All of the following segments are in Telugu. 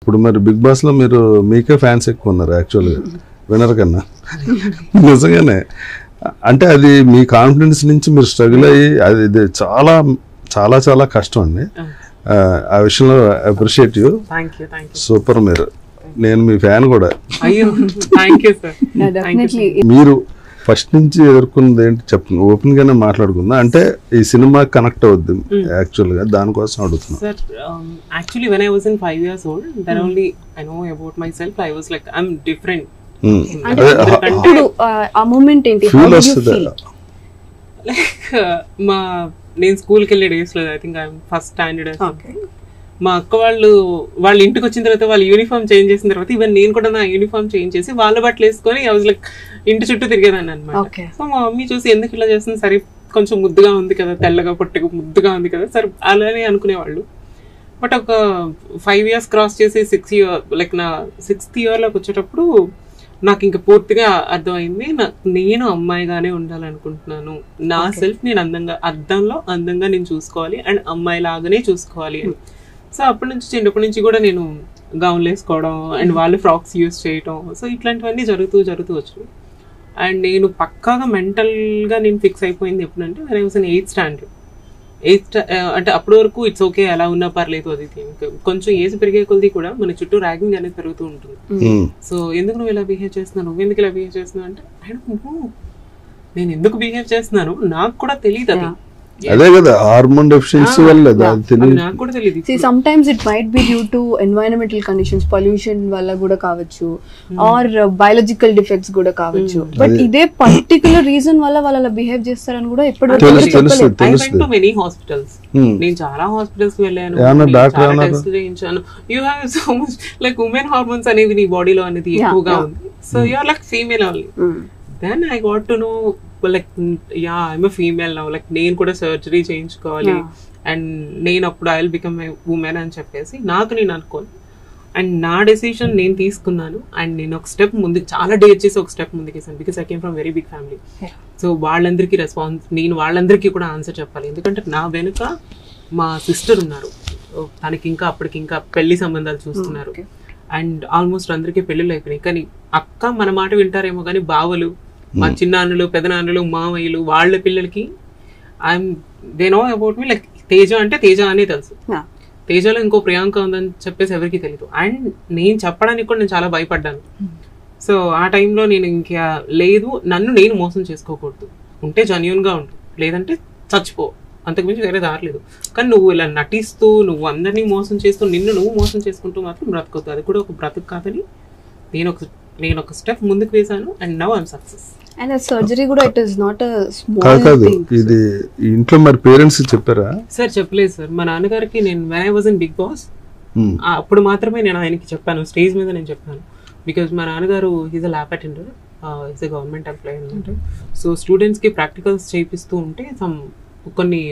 ఇప్పుడు మరి బిగ్ బాస్ లో మీరు మీకే ఫ్యాన్స్ ఎక్కువ ఉన్నారు యాక్చువల్గా వినర్ కన్నా. నిజంగానే అంటే అది మీ కాన్ఫిడెన్స్ నుంచి మీరు స్ట్రగుల్ అయ్యి అది చాలా చాలా చాలా కష్టం అండి. ఆ విషయంలో అప్రిషియేట్ యూ. సూపర్. నేను మీ ఫ్యాన్ కూడా. మీరు ఫస్ట్ నుంచి ఎదుర్కొన్నది ఏంటి చెప్పండి, ఓపెన్ గానే మాట్లాడుకుందాం. అంటే ఈ సినిమా కనెక్ట్ అవుద్ది యాక్చువల్ గా, దానికోసం అడుగుతున్నా. Sir, actually when I was in 5 years old, then only I know about myself. I was like, I'm different. ఇప్పుడు ఆ మూమెంట్ ఏంటి, how do you feel? Like నేను స్కూల్కి వెళ్ళే డేస్ లో I think I'm first standard. మా అక్క వాళ్ళ ఇంటికి వచ్చిన తర్వాత వాళ్ళ యూనిఫామ్ చేంజ్ చేసిన తర్వాత ఈవెన్ నేను కూడా నా యూనిఫామ్ చేంజ్ చేసి వాళ్ళ బట్టలు వేసుకొని ఐ వాజ్ లైక్ ఇంటి చుట్టూ తిరిగేదాన్ని అనమాట. సో మా మమ్మీ చూసి ఎందుకు ఇలా చేస్తుంది, సరే కొంచెం ముద్దుగా ఉంది కదా, తెల్లగా పొట్టుగా ముద్దుగా ఉంది కదా, సరే అలానే అనుకునేవాళ్ళు. బట్ ఒక 5 years క్రాస్ చేసి 6th year లైక్ నా 6th yearలోకి వచ్చేటప్పుడు నాకు ఇంకా పూర్తిగా అర్థమైంది, నేను అమ్మాయిగానే ఉండాలనుకుంటున్నాను. నా సెల్ఫ్ నేను అద్దంలో అందంగా నేను చూసుకోవాలి అండ్ అమ్మాయి లాగానే చూసుకోవాలి అని. సో అప్పటి నుంచి చిన్నప్పటి నుంచి కూడా నేను గౌన్లు వేసుకోవడం అండ్ వాళ్ళు ఫ్రాక్స్ యూజ్ చేయడం, సో ఇట్లాంటివన్నీ జరుగుతూ వచ్చాయి. అండ్ నేను పక్కాగా మెంటల్గా నేను ఫిక్స్ అయిపోయింది ఎప్పుడంటే when I was in 8th standard. అంటే అప్పటి వరకు ఇట్స్ ఓకే, ఎలా ఉన్నా పర్లేదు. అది కొంచెం ఏజ్ పెరిగే కొద్ది కూడా మన చుట్టూ ర్యాగింగ్ అనేది పెరుగుతూ ఉంటుంది. సో ఎందుకు నువ్వు ఇలా బిహేవ్ చేస్తున్నావు, నువ్వు ఎందుకు ఇలా బిహేవ్ చేస్తున్నావు అంటే నేను ఎందుకు బిహేవ్ చేస్తున్నాను నాకు కూడా తెలియదు. అది అదే కదా హార్మోన్ డెఫిషియన్సీ వల్ల నాకు కూడా తెలియదు. See, sometimes it might be due to environmental conditions, pollution వల్ల కూడా కావచ్చు, ఆర్ బయాలజికల్ డిఫెక్ట్స్ కూడా కావచ్చు. బట్ ఇదే పర్టికులర్ రీజన్ వల్ల వాళ్ళు బిహేవ్ చేస్తారని కూడా ఎప్పటివరకు మెనీ హాస్పిటల్స్, నేను చాలా హాస్పిటల్స్ వెళ్ళాను, చాలా టెస్ట్ చేయించాను. You have so much like women hormones అనేవి నీ బాడీలో అనేది ఎక్కువగా ఉంది. So you are like female only. Then I got to know like ya I'm a female now, like నేను కూడా సర్జరీ చేయించుకోవాలి అండ్ నేను అప్పుడు I will become a women అని చెప్పేసి నాకు నేను అనుకోను. అండ్ నా డెసిషన్ నేను తీసుకున్నాను అండ్ నేను ఒక స్టెప్ ముందుకు, చాలా డేట్ చేసి ఒక స్టెప్ ముందుకు వేసాను. Because I came from very big family. So వాళ్ళందరికీ నేను వాళ్ళందరికీ కూడా ఆన్సర్ చెప్పాలి. ఎందుకంటే నా వెనుక మా సిస్టర్ ఉన్నారు, తనకి అప్పటికి ఇంకా పెళ్లి సంబంధాలు చూస్తున్నారు అండ్ ఆల్మోస్ట్ అందరికీ పెళ్ళిళ్ళు అయిపోయినాయి. కానీ అక్క మన మాట వింటారేమో కానీ బావలు, మా చిన్నాన్నలు, పెదనాన్నలు, మామయ్యలు, వాళ్ళ పిల్లలకి they know about me. Like Teja అంటే తేజ అనే తెలుసు, తేజలో ఇంకో ప్రియాంక ఉందని చెప్పేసి ఎవరికి తెలియదు. అండ్ నేను చెప్పడానికి కూడా నేను చాలా భయపడ్డాను. సో ఆ టైంలో నేను ఇంకా లేదు, నన్ను నేను మోసం చేసుకోకూడదు, ఉంటే జెన్యూన్ గా ఉండు, లేదంటే చచ్చిపో, అంతకుమించి వేరే దారి లేదు. కానీ నువ్వు ఇలా నటిస్తూ నువ్వు అందరినీ మోసం చేస్తూ నువ్వు మోసం చేసుకుంటూ మాత్రం బ్రతకొద్దు, అది కూడా ఒక బ్రతుకు కాదని నేను ఒక స్టెప్ ముందుకు వేసాను and now I'm success. And ఆ సర్జరీ కూడా it is not a small thing. ఇది ఇంట్లో మరి పేరెంట్స్ చెప్పారా? సార్ చెప్పలేదు సార్. మా నాన్నగారికి నేను when I was in Big Boss అప్పుడు మాత్రమే నేను ఆయనకి చెప్పాను, స్టేజ్ మీద నేను చెప్పాను. బికాజ్ మా నాన్నగారు is a lab attender, is a government employee అనమాట. సో స్టూడెంట్స్ కి ప్రాక్టికల్స్ చేపిస్తూ ఉంటే కొన్ని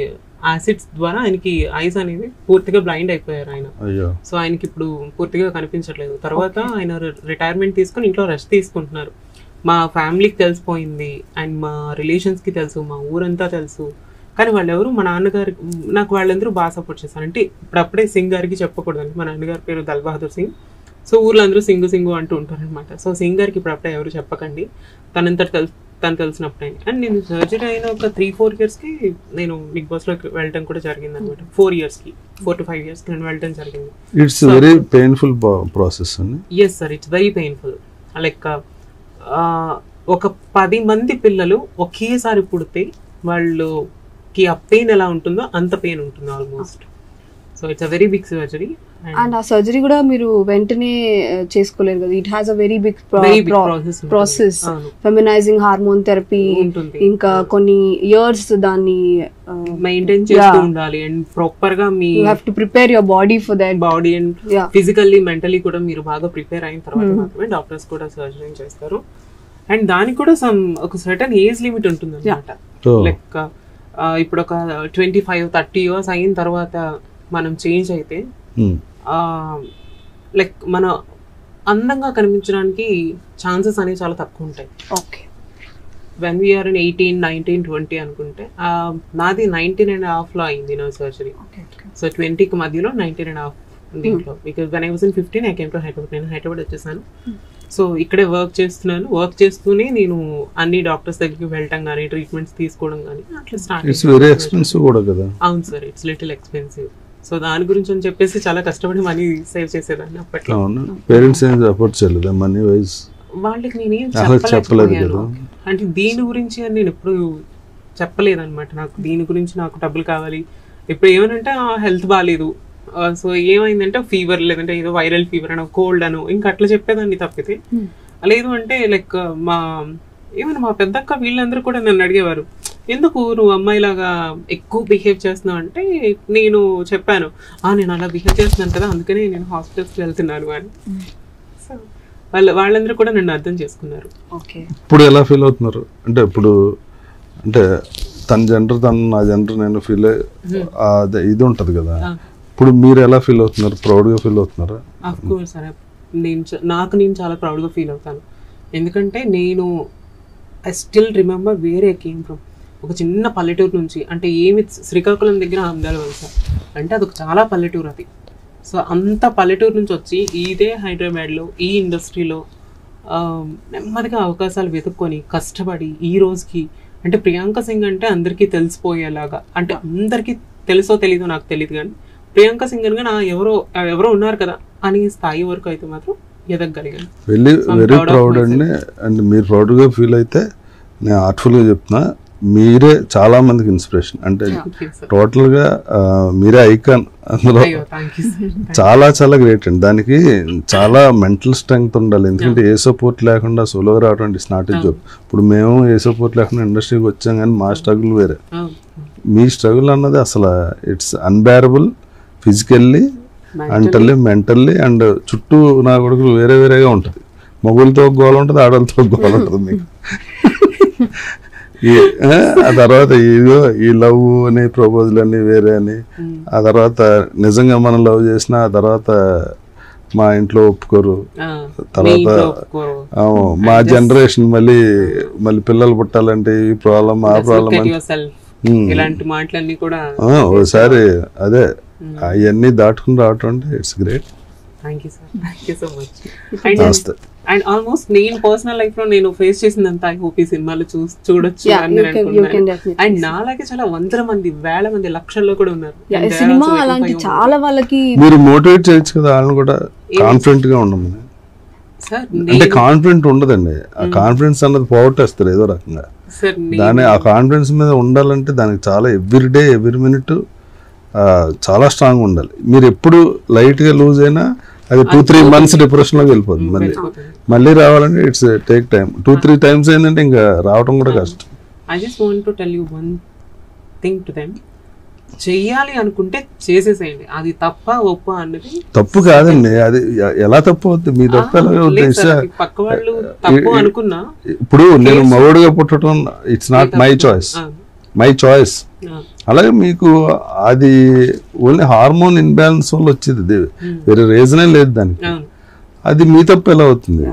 యాసిడ్స్ ద్వారా ఆయనకి ఐస్ అనేది పూర్తిగా బ్లైండ్ అయిపోయారు ఆయన. సో ఆయనకి ఇప్పుడు పూర్తిగా కనిపించట్లేదు. తర్వాత ఆయన రిటైర్మెంట్ తీసుకొని ఇంట్లో రెస్ట్ తీసుకుంటున్నారు. మా ఫ్యామిలీకి తెలిసిపోయింది అండ్ మా రిలేషన్స్కి తెలుసు, మా ఊరంతా తెలుసు. కానీ వాళ్ళెవరు మా నాన్నగారు, నాకు వాళ్ళందరూ బాగా సపోర్ట్ చేశారు. అంటే ఇప్పుడప్పుడే సింగ్ గారికి చెప్పకూడదండి, మా నాన్నగారి పేరు దల్ బహదూర్ సింగ్. సో ఊర్లో అందరూ సింగు అంటూ ఉంటారు అనమాట. సో సింగ్ గారికి ఇప్పుడప్పుడే ఎవరు చెప్పకండి, తను తెలిసినప్పుడే. అండ్ నేను సర్జరీ అయిన ఒక 3-4 yearsకి నేను బిగ్ బాస్ లోకి వెళ్ళడం కూడా జరిగింది అనమాట. 4 to 5 yearsకి నేను వెళ్ళడం జరిగింది. ఇట్స్ వెరీ పెయిన్ఫుల్ ప్రాసెస్ అండి. Yes sir, it's very painful. Like ఒక 10 మంది పిల్లలు ఒకేసారి పుడితే వాళ్ళకి ఆ పెయిన్ ఎలా ఉంటుందో అంత పెయిన్ ఉంటుంది almost. So it's a very big surgery. And ఆ సర్జరీ కూడా మీరు వెంటనే చేసుకోలేరు కదా, it has a very big process. Feminizing hormone therapy, ఇంకా కొన్ని ఇయర్స్ దాన్ని మెయింటైన్ చేస్తూ ఉండాలి. అండ్ ప్రాపర్ గా me you have to prepare your body for that. Body and physically mentally కూడా మీరు బాగా ప్రిపేర్ అయిన తర్వాత మాత్రమే డాక్టర్స్ కూడా సర్జరీ చేస్తారు. అండ్ దానికి కూడా ఒక సర్టన్ ఏజ్ లిమిట్ ఉంటుంది అనమాట. లైక్ ఇప్పుడు ఒక 25-30 years అయిన తర్వాత మనం చేంజ్ అయితే లైక్ మన అందంగా కనిపించడానికి ఛాన్సెస్ అనేవి చాలా తక్కువ ఉంటాయి. Okay, when we are in 18, 19, 20 అనుకుంటే నాది 19.5 లో అయింది నా సర్జరీ. సో 20కి మధ్యలో 19.5 దీంట్లో. Because when I was in 15 I came to Hyderabad. నేను హైదరాబాద్ వచ్చేసాను. సో ఇక్కడే వర్క్ చేస్తున్నాను. వర్క్ చేస్తూనే నేను అన్ని డాక్టర్స్ దగ్గరికి వెళ్ళటం కానీ ట్రీట్మెంట్స్ తీసుకోవడం కానీ అట్లా స్టార్ట్. ఇట్స్ వెరీ ఎక్స్పెన్సివ్ కూడా కదా. అవును sir, it's little expensive. So దాని గురించి అని చెప్పేసి చాలా కష్టపడి మనీ సేవ్ చేసేదాన్ని అప్పట్లో. అవును, పేరెంట్స్ ఏం సపోర్ట్ చేయలేదా మనీ వైజ్? వాళ్ళకి నేనేం చెప్పలేదు కదా. అంటే దీని గురించి అని నేను ఎప్పుడు చెప్పలేదన్నమాట. నాకు దీని గురించి నాకు డబ్బులు కావాలి. ఇప్పుడు ఏమనంటే హెల్త్ బాగాలేదు, సో ఏమైందంటే ఫీవర్, లేదంటే ఏదో వైరల్ ఫీవర్ అనో కోల్డ్ అనో ఇంకా అట్లా చెప్పేదాన్ని తప్పితే. లేదు అంటే లైక్ ఏమైనా మా పెద్దక్క వీళ్ళందరూ కూడా నన్ను అడిగేవారు, ఎందుకు నువ్వు అమ్మాయిలాగా ఎక్కువ బిహేవ్ చేస్తున్నావు అంటే నేను చెప్పాను, నేను అలా బిహేవ్ చేస్తున్నాను కదా అందుకనే నేను హాస్పిటల్స్కి వెళ్తున్నాను అని. సో వాళ్ళందరూ కూడా నన్ను అర్థం చేసుకున్నారు. ఓకే, ఇప్పుడు ఎలా ఫీల్ అవుతున్నారు? అంటే ఇప్పుడు అంటే తన జెండర్ నా జెండర్ నేను ఫీల్ ఇది ఉంటుంది కదా, ఇప్పుడు మీరు ఎలా ఫీల్ అవుతున్నారు? ప్రౌడ్గా ఫీల్ అవుతున్నారా? ఆఫ్ కోర్స్ సార్, నేను చాలా ప్రౌడ్గా ఫీల్ అవుతాను. ఎందుకంటే నేను I still remember where I came from. ఒక చిన్న పల్లెటూరు నుంచి, అంటే ఏమి శ్రీకాకుళం దగ్గర ఆమ్దాల వలస అంటే అదొక చాలా పల్లెటూరు అది. సో అంత పల్లెటూరు నుంచి వచ్చి ఇదే హైదరాబాద్లో ఈ ఇండస్ట్రీలో నెమ్మదిగా అవకాశాలు వెతుక్కొని కష్టపడి ఈ రోజుకి, అంటే ప్రియాంక సింగ్ అంటే అందరికీ తెలిసిపోయేలాగా, అంటే అందరికీ తెలుసో తెలీదో నాకు తెలియదు కానీ ప్రియాంక సింగ్ అనగా నా ఎవరో ఉన్నారు కదా అని స్థాయి వరకు అయితే మాత్రం ఎదగలిగాను. వెరీ ప్రౌడ్ అండి. అండ్ మీరు ప్రౌడ్గా ఫీల్ అయితే నేను ఆర్ట్ఫుల్గా చెప్తున్నా, మీరే చాలా మందికి ఇన్స్పిరేషన్. అంటే టోటల్గా మీరే ఐకాన్. అందులో చాలా చాలా గ్రేట్ అండి. దానికి చాలా మెంటల్ స్ట్రెంగ్త్ ఉండాలి. ఎందుకంటే ఏ సపోర్ట్ లేకుండా సోలోగా రావడం ఇట్స్ నాట్ ఏ జాబ్. ఇప్పుడు మేము ఏ సపోర్ట్ లేకుండా ఇండస్ట్రీకి వచ్చాం కానీ మా స్ట్రగుల్ వేరే. మీ స్ట్రగుల్ అన్నది అసలు it's unbearable, physically mentally and చుట్టూ నా కొడుకులు వేరే వేరేగా ఉంటుంది. మొగులతో ఒక గోల ఉంటుంది, ఆడవాళ్ళతో ఒక గోల ఉంటుంది మీకు. ఆ తర్వాత ఈ లవ్ అని ప్రపోజల్ అని వేరే అని, ఆ తర్వాత నిజంగా మనం లవ్ చేసిన ఆ తర్వాత మా ఇంట్లో ఒప్పుకోరు, తర్వాత మా జనరేషన్ మళ్ళీ పిల్లలు పుట్టాలంటే ఈ ప్రాబ్లం ఆ ప్రాబ్లం ఇలాంటి మాటలన్నీ కూడా ఒకసారి అదే అవన్నీ దాటుకుని రావటం అంటే it's great. Thank you so much. And almost నేను పర్సనల్ లైఫ్ లో నేను ఫేస్ చేసిందంతా ఐ హోప్ ఈ సినిమాలో చూడొచ్చు అని నేను అనుకుంటున్నాను. అండ్ నాలాగే చాలా వందల మంది, వేల మంది, లక్షల్లో కూడా ఉన్నారు. సినిమా అలాంటి చాలా వాళ్ళకి మీరు మోటివేట్ చేయొచ్చు కదా వాళ్ళని కూడా, కాన్ఫిడెంట్ గా ఉండమని. అంటే కాన్ఫిడెంట్ ఉండదండి, ఆ కాన్ఫిడెన్స్ అన్నది పోగొట్టేస్తారు ఏదో రకంగా. దాని ఆ కాన్ఫిడెన్స్ మీద ఉండాలంటే దానికి చాలా ఎవ్రీ డే ఎవ్రీ మినిట్ చాలా స్ట్రాంగ్ ఉండాలి. మీరు ఎప్పుడు లైట్ గా లూజ్ అయినా అది 2-3 months డిప్రెషన్ లోకి వెళ్ళిపోతుంది. మళ్ళీ రావాలంటే ఇట్స్ టేక్ టైం. 2-3 times ఏంటంటే ఇంకా రావడం కూడా కష్టం. I just want to tell you one thing to them, చెయ్యాలి అనుకుంటే చేసేసేయండి. అది తప్ప ఒప్ప అన్నది తప్పు కాదండి. అది ఎలా తప్పు అవుతుంది? మీ తప్పు పక్క వాళ్ళు తప్పు అనుకున్నా, ఇప్పుడు నేను మగోడుగా పుట్టడం ఇట్స్ నాట్ మై చాయిస్. అలాగే మీకు అది ఓన్లీ హార్మోన్ ఇన్బ్యాలెన్స్ వల్ల వచ్చేది, వేరే రీజనే లేదు దానికి. అది మీ తప్పు ఎలా అవుతుంది?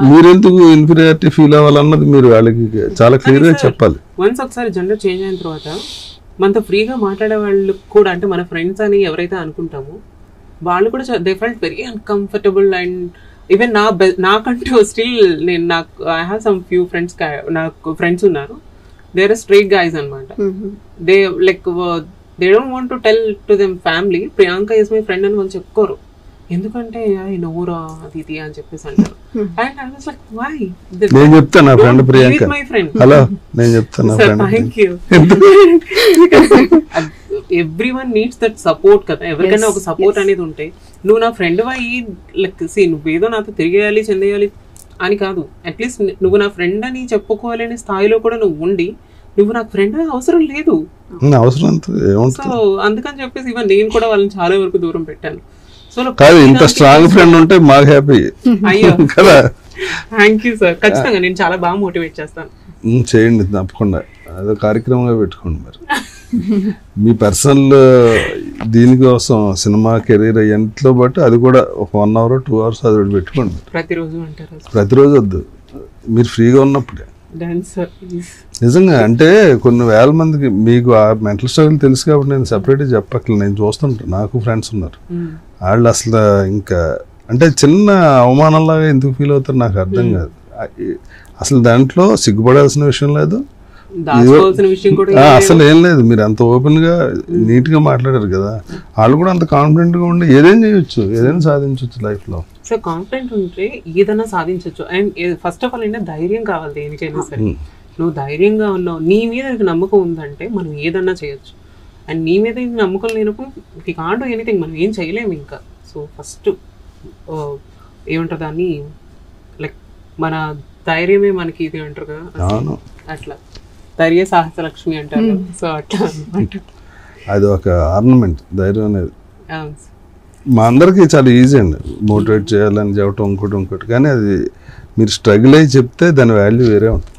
మీరెందుకు ఇన్ఫీరియారిటీ ఫీల్ అవ్వాలన్నది మీరు వాళ్ళకి చాలా క్లియర్ గా చెప్పాలి. వన్స్ ఒకసారి జెండర్ చేంజ్ అయిన తర్వాత మనతో ఫ్రీగా మాట్లాడే వాళ్ళు కూడా, అంటే మన ఫ్రెండ్స్ అని ఎవరైతే అనుకుంటామో వాళ్ళు కూడా they felt very uncomfortable. And even నాకంటూ still I have some few friends, నాకు ఫ్రెండ్స్ ఉన్నారు, దే ఆర్ స్ట్రైట్ గైస్ అన్నమాట. They like they don't want to tell to them family Priyanka is my friend అని వాళ్ళు చెప్పుకోరు. ఎందుకంటే నవ్వురా అది ఇది అని చెప్పేసి అంటారు. And I was like why? నేను చెప్తాను నా ఫ్రెండ్ ప్రియాంక. హలో, నేను చెప్తాను నా friend. Thank you. Everyone needs that support కదా. ఎవరికైనా ఒక సపోర్ట్ అనేది ఉంటే, నువ్వు నా ఫ్రెండ్ అయ్యి లైక్ నువ్వేదో నాతో తిరిగేయాలి చెందేయాలి అని కాదు, అట్లీస్ట్ నువ్వు నా ఫ్రెండ్ అని చెప్పుకోవాలనే స్థాయిలో కూడా నువ్వు ఉండి, నువ్వు నాకు ఫ్రెండ్ అవసరం లేదు. సో అందుకని చెప్పేసి ఇవన్నీ నేను కూడా వాళ్ళని చాలా వరకు దూరం పెట్టాను. సో ఇంత స్ట్రాంగ్ ఫ్రెండ్ ఉంటే మాకు హ్యాపీ. అయ్యో కదా, థ్యాంక్ యూ సార్. ఖచ్చితంగా నేను చాలా బాగా మోటివేట్ చేస్తాను. చేయండి తప్పకుండా, అదో కార్యక్రమంగా పెట్టుకోండి. మరి మీ పర్సనల్ దీనికోసం సినిమా కెరీర్ ఎంట్లో బట్టి అది కూడా ఒక 1 hour 2 hours అది పెట్టుకోండి. ప్రతిరోజు అంటారు? ప్రతిరోజు వద్దు, మీరు ఫ్రీగా ఉన్నప్పుడే. డాన్సర్. నిజంగా అంటే కొన్ని వేల మందికి మీకు ఆ మెంటల్ స్ట్రగుల్ తెలుసు కాబట్టి నేను సెపరేట్గా చెప్పక్కర్లేదు. నేను చూస్తుంటాను, నాకు ఫ్రెండ్స్ ఉన్నారు, వాళ్ళు అసలు ఇంకా అంటే చిన్న అవమానంలాగా ఎందుకు ఫీల్ అవుతారు నాకు అర్థం కాదు. అసలు దాంట్లో సిగ్గుపడాల్సిన విషయం లేదు, అసలు ఏం లేదు. మీరు అంత ఓపెన్ గా నీట్ గా మాట్లాడారు కదా, వాళ్ళు కూడా అంత కాన్ఫిడెంట్ గా ఉండి ఏదైనా చేయొచ్చు, ఏదైనా సాధించవచ్చు లైఫ్ లో. సో కాన్ఫిడెంట్ ఉంటే ఏదైనా సాధించవచ్చు. అండ్ ఫస్ట్ ఆఫ్ ఆల్ ఏంటంటే ధైర్యం కావాలి దేనికైనా సరే. నువ్వు ధైర్యంగా ఉన్నావు, నీ మీద నమ్మకం ఉందంటే మనం ఏదన్నా చేయొచ్చు. అండ్ నీ మీద నమ్మకం లేనప్పుడు వి కాంట్ డూ ఎనీథింగ్, మనం ఏం చేయలేము ఇంకా. సో ఫస్ట్ ఏమంటారు దాన్ని, లైక్ మన ధైర్యమే మనకి ఇది అంటారు కదా, అట్లా ధైర్య సాహస లక్ష్మి అంటారు. సో అట్లా అనమాట, అది ఒక ఆర్నమెంట్ ధైర్యం అనేది. మా అందరికి చాలా ఈజీ అండి మోటివేట్ చేయాలని చెప్పటం ఇంకోటి, కానీ అది మీరు స్ట్రగుల్ అయ్యి చెప్తే దాని వాల్యూ వేరే ఉంటుంది.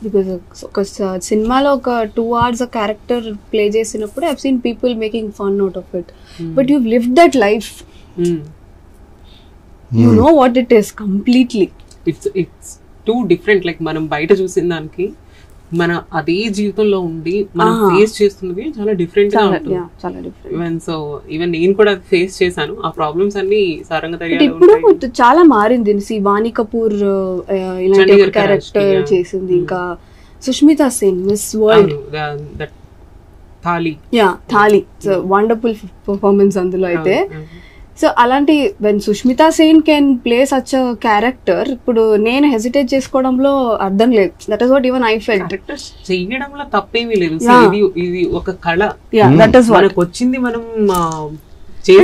బికాజ్ ఒక సినిమాలో ఒక 2 hours a క్యారెక్టర్ ప్లే చేసినప్పుడు I seen people making fun out of it, but you lived that life, you know what it is completely. It's two different. Like మనం బయట చూసిన దానికి మన అదే జీవితంలో ఉండి మనం ఫేస్ చేస్తున్నది చాలా డిఫరెంట్ గా ఉంటుంది. సో ఈవెన్ నేను కూడా ఫేస్ చేశాను ఆ ప్రాబ్లమ్స్ అన్ని. ఇప్పుడు చాలా మారింది. వాణి కపూర్ ఇలాంటి క్యారెక్టర్ చేసింది, ఇంకా Sushmita Sen miss world thali wonderful performance అందులో అయితే. సో అలాంటి when Sushmita Sen can play such a character, ఇప్పుడు నేను హెసిటేట్ చేసుకోవడంలో అర్థం లేదు. That is what even I felt. Characters చేయడంలో తప్పేమీ లేదు. ఇది ఒక కళ, దట్ ఇస్ వాట్ వచ్చింది. మనం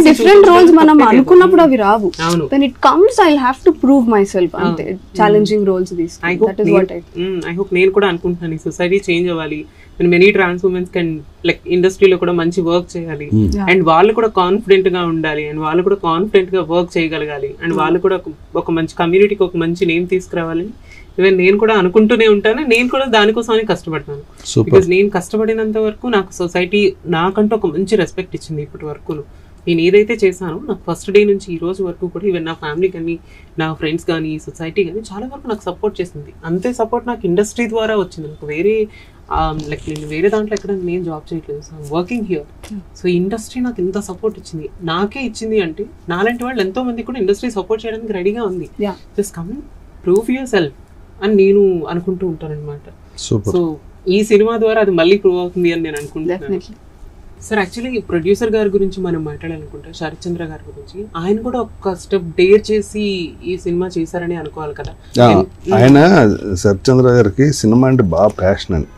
డిఫరెంట్ రోల్స్ మనం అనుకున్నప్పుడు అవి రావు. When it comes I have to prove myself. అంతే ఛాలెంజింగ్ రోల్స్ తీసుకుంటా. That is what I hope నేను కూడా అనుకుంటున్నాను ఈ సొసైటీ చేంజ్ అవ్వాలి. Many trans womens can like ఇండస్ట్రీలో కూడా మంచి వర్క్ చేయాలి, అండ్ వాళ్ళు కూడా కాన్ఫిడెంట్ గా ఉండాలి, అండ్ వాళ్ళు కూడా కాన్ఫిడెంట్ గా వర్క్ చేయగలగాలి, అండ్ వాళ్ళు కూడా ఒక మంచి కమ్యూనిటీకి ఒక మంచి నేమ్ తీసుకురావాలని ఈవెన్ నేను కూడా అనుకుంటూనే ఉంటాను. నేను కూడా దానికోసమని కష్టపడతాను. బికాజ్ నేను కష్టపడినంత వరకు నాకు సొసైటీ నాకంటూ ఒక మంచి రెస్పెక్ట్ ఇచ్చింది. ఇప్పటి వరకు నేను ఏదైతే చేశానో నాకు ఫస్ట్ డే నుంచి ఈ రోజు వరకు కూడా ఈవెన్ నా ఫ్యామిలీ కానీ నా ఫ్రెండ్స్ కానీ సొసైటీ కానీ చాలా వరకు నాకు సపోర్ట్ చేసింది. అంతే సపోర్ట్ నాకు ఇండస్ట్రీ ద్వారా వచ్చింది. నాకు వేరే లైక్ నేను వేరే దాంట్లో ఎక్కడ నేను జాబ్ చేయట్లేదు, so working here. So industry నాకు ఎంత సపోర్ట్ ఇచ్చింది, నాకే ఇచ్చింది అంటే నాలాంటి వాళ్ళు ఎంతో మంది కూడా ఇండస్ట్రీ సపోర్ట్ చేయడానికి రెడీగా ఉంది. Just come prove your self అని నేను అనుకుంటూ ఉంటాను అనమాట. సో ఈ సినిమా ద్వారా అది మళ్ళీ ప్రూవ్ అవుతుంది అని నేను అనుకుంటున్నాను. సార్ యాక్చువల్లీ ప్రొడ్యూసర్ గారి గురించి మనం మాట్లాడాలనుకుంటే శరత్ చంద్ర గారి గురించి, ఆయన కూడా ఒక స్టెప్ డేర్ చేసి ఈ సినిమా చేశారని అనుకోవాలి కదా. ఆయన శరత్ చంద్ర గారికి సినిమా అంటే బాగా ప్యాషన్ అండి.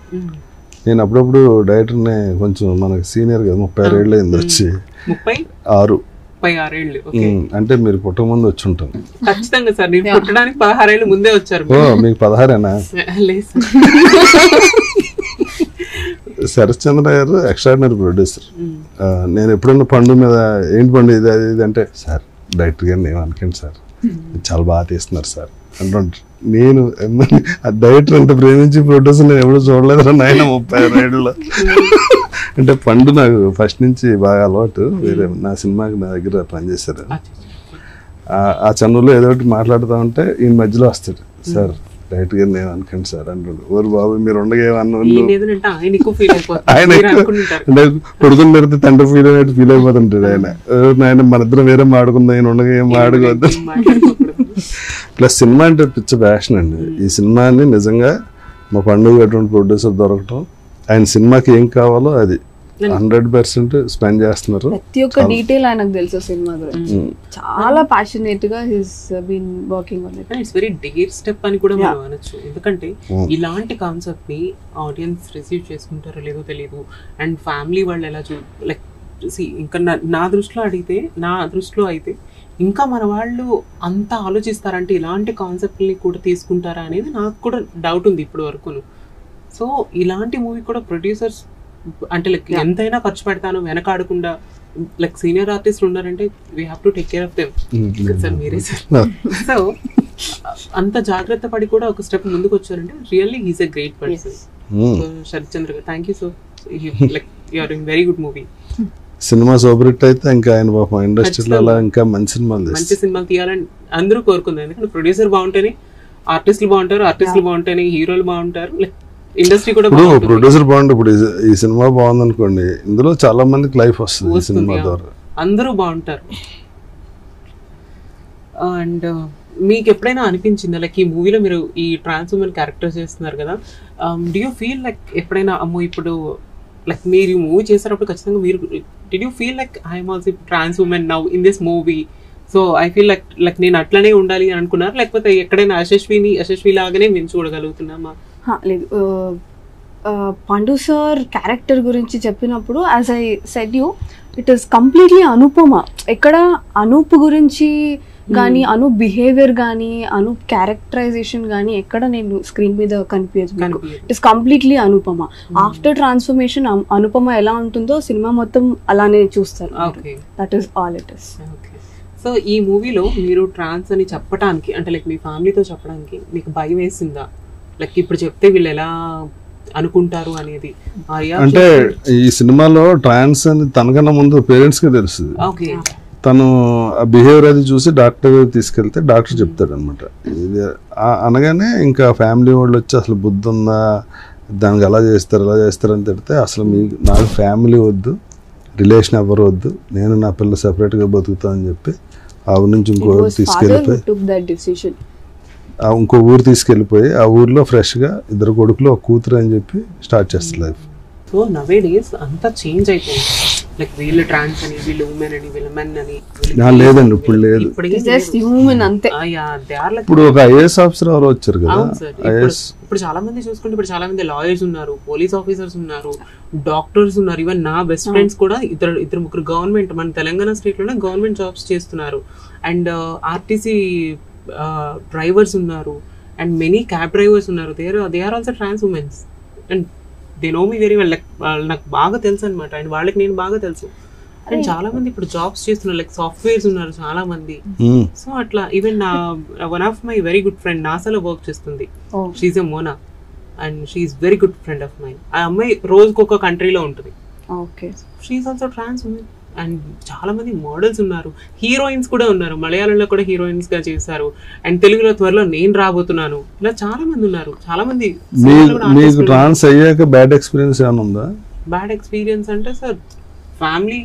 నేను అప్పుడప్పుడు డైరెక్టర్ని కొంచెం మనకి సీనియర్ కదా, 36 ఏళ్ళు అయింది వచ్చి. 36 ఏళ్ళు అంటే మీరు పుట్టక ముందు వచ్చి ఉంటాను. ఖచ్చితంగా సార్, నేను పుట్టడానికి 16 ఏళ్ళు ముందే వచ్చారు. మీకు 16ఏనా? లేదు, శరత్ చంద్ర గారు ఎక్స్ట్రాడినరీ ప్రొడ్యూసర్. నేను ఎప్పుడన్నా పండు మీద ఏంటి పండు ఇది ఇది అంటే, సార్ డైరెక్టర్ గారిని ఏమనుకోండి సార్, చాలా బాగా తీస్తున్నారు సార్ అంటుంటారు. నేను డైరెక్టర్ అంటే ప్రేమించి ప్రొడ్యూసర్ నేను ఎప్పుడు చూడలేదు నాయన 36 ఏళ్ళలో. అంటే పండు నాకు ఫస్ట్ నుంచి బాగా అలవాటు. వేరే నా సినిమాకి నా దగ్గర పనిచేశారు. ఆ చన్నులో ఏదో ఒకటి మాట్లాడుతూ ఉంటే ఈయన మధ్యలో వస్తాడు, సార్ డైరెక్ట్ గా నేను అనుకోండి సార్ అంటుండు. ఓరు బాబు మీరు ఉండగా ఏమన్నా ఆయన అంటే కొడుకుని పెడితే తండ్రి ఫీల్ అయినట్టు ఫీల్ అయిపోతుంటాడు ఆయన. ఆయన మన ఇద్దరం వేరే మాడుకుందాం, ఆయన ఉండగా ఏం ఆడుకోవద్దు. ప్లస్ సినిమా అంటే పిచ్చ ప్యాషన్ అండి. ఈ సినిమాని నిజంగా మా పండుగ అటువంటి ప్రొడ్యూసర్ దొరకటం, ఆయన సినిమాకి ఏం కావాలో అది 100% స్పెండ్ చేస్తున్నారు. ప్రతి ఒక్క డీటెయిల్ ఆయనకు తెలుసు సినిమా గురించి. చాలా ప్యాషనేట్ గా he's been working on it. It's very dare step అని కూడా మనం అనొచ్చు. ఎందుకంటే ఇలాంటి కాన్సెప్ట్ ని ఆడియన్స్ రిసీవ్ చేసుకుంటారో లేదో తెలియదు, అండ్ ఫ్యామిలీ వాళ్ళు ఎలా లైక్ ఇంకా నా దృష్టిలో అయితే ఇంకా మన వాళ్ళు అంత ఆలోచిస్తారంటే ఇలాంటి కాన్సెప్ట్ని కూడా తీసుకుంటారా అనేది నాకు కూడా డౌట్ ఉంది ఇప్పటి వరకును. సో ఇలాంటి మూవీ కూడా ప్రొడ్యూసర్స్ అంటే లైక్ ఎంతైనా ఖర్చు పెడతాను వెనకాడకుండా, లైక్ సీనియర్ ఆర్టిస్ట్ ఉన్నారంటే we have to take care of them sir, మీరే సార్. సో అంత జాగ్రత్త పడి కూడా ఒక స్టెప్ ముందుకు వచ్చారంటే really he's a great person. Sharath Chandra garu, thank you so, like you are doing very good movie. సినిమా సూపర్ హిట్ అయితే ఇంకా ఆయన పాపం ఇండస్ట్రీలో అలా ఇంకా మంచి సినిమాలు తీయాలని అందరూ కోరుకుందాం. ఎందుకంటే ప్రొడ్యూసర్ బాగుంటేనే ఆర్టిస్టులు బాగుంటారు, ఆర్టిస్టులు బాగుంటాయి, హీరోలు బాగుంటారు, ఇండస్ట్రీ కూడా ఇప్పుడు ప్రొడ్యూసర్ బాగుంటే ఇప్పుడు ఈ సినిమా బాగుంది అనుకోండి, ఇందులో చాలా మందికి లైఫ్ వస్తుంది ఈ సినిమా ద్వారా, అందరూ బాగుంటారు. అండ్ మీకు ఎప్పుడైనా అనిపించిందా లైక్ ఈ మూవీలో మీరు ఈ ట్రాన్స్ ఉమెన్ క్యారెక్టర్ చేస్తున్నారు కదా, డూ యూ ఫీల్ లైక్ ఎప్పుడైనా అమ్మో ఇప్పుడు లైక్ మీరు ఈ మూవీ చేసేటప్పుడు ఖచ్చితంగా మీరు did you feel like I'm also trans women now in this movie, so I feel like నేను అట్లనే ఉండాలి అని అనుకున్నారు, లేకపోతే ఎక్కడైనా యశస్వి లాగానే మేము చూడగలుగుతున్నామా? లేదు, పండు సార్ క్యారెక్టర్ గురించి చెప్పినప్పుడు as I said you it is completely Anupama. ఎక్కడ అనూప్ గురించి కానీ అనూప్ బిహేవియర్ కానీ అనూప్ క్యారెక్టరైజేషన్ కానీ ఎక్కడ నేను స్క్రీన్ మీద కనిపించదు. It is completely Anupama. After transformation Anupama ఎలా ఉంటుందో సినిమా మొత్తం అలానే చూస్తారు. That is all it is. So ఈ మూవీలో మీరు ట్రాన్స్ అని చెప్పడానికి అంటే లైక్ మీ ఫ్యామిలీతో చెప్పడానికి మీకు భయం వేసిందా? లైక్ ఇప్పుడు చెప్తే వీళ్ళు ఎలా అనుకుంటారు అనేది. అంటే ఈ సినిమాలో ట్రాన్స్ అని తనకన్నా ముందు పేరెంట్స్ కి తెలుస్తుంది. తను ఆ బిహేవియర్ అది చూసి డాక్టర్ తీసుకెళ్తే డాక్టర్ చెప్తాడు అనమాట. ఇది అనగానే ఇంకా ఫ్యామిలీ వాళ్ళు వచ్చి అసలు బుద్ధి ఉందా, దానికి ఎలా చేస్తారు అని తిడితే అసలు నాకు ఫ్యామిలీ వద్దు, రిలేషన్ ఎవరు వద్దు, నేను నా పిల్ల సెపరేట్గా బతుకుతా అని చెప్పి ఆ ఊరి నుంచి ఇంకో తీసుకెళ్ళిపోయి ఆ ఊర్లో ఫ్రెష్గా 2 కొడుకులు 1 కూతురు అని చెప్పి స్టార్ట్ చేస్తారు లైఫ్. సో నవే డేస్ అంతా చేంజ్ అయిపోయింది. లైక్ వీళ్ళు ట్రాన్స్ అని, వీళ్ళు ఉమెన్ అని, వీళ్ళు మెన్ అని లేదండి, ఇప్పుడు లేదు. ఇప్పుడు ఒక ఐఏఎస్ ఆఫీసర్ ఎవరు వచ్చారు కదా. ఇప్పుడు చాలా మంది చూసుకుంటే ఇప్పుడు చాలా మంది లాయర్స్ ఉన్నారు, పోలీస్ ఆఫీసర్స్ ఉన్నారు, డాక్టర్స్ ఉన్నారు. ఈవెన్ నా బెస్ట్ ఫ్రెండ్స్ కూడా ఇద్దరు ముగ్గురు గవర్నమెంట్ మన తెలంగాణ స్టేట్ లోనే గవర్నమెంట్ జాబ్స్ చేస్తున్నారు. అండ్ ఆర్టీసీ డ్రైవర్స్ ఉన్నారు, అండ్ మెనీ క్యాబ్ డ్రైవర్స్ ఉన్నారు. They are also trans womens and they know me very well. Like వాళ్ళు నాకు బాగా తెలుసు అనమాట, అండ్ వాళ్ళకి నేను బాగా తెలుసు. అండ్ చాలా మంది ఇప్పుడు జాబ్స్ చేస్తున్నారు, లైక్ సాఫ్ట్వేర్స్ ఉన్నారు చాలా మంది. సో అట్లా ఈవెన్ నా one of my very good friend నాసాలో వర్క్ చేస్తుంది, she's a Mona and she's very good friend of my. ఆ అమ్మాయి రోజుకు ఒక కంట్రీలో ఉంటుంది. She's also trans women. And చాలా మంది మోడల్స్ ఉన్నారు, హీరోయిన్స్ కూడా ఉన్నారు, మలయాళంలో కూడా హీరోయిన్స్ గా చేశారు, అండ్ తెలుగులో త్వరలో నేను రాబోతున్నాను. ఇలా చాలా మంది ఉన్నారు, చాలా మంది. ట్రాన్స్ అయ్యాక బ్యాడ్ ఎక్స్పీరియన్స్ ఏమైనా ఉందా? బ్యాడ్ ఎక్స్పీరియన్స్ అంటే సార్ ఫ్యామిలీ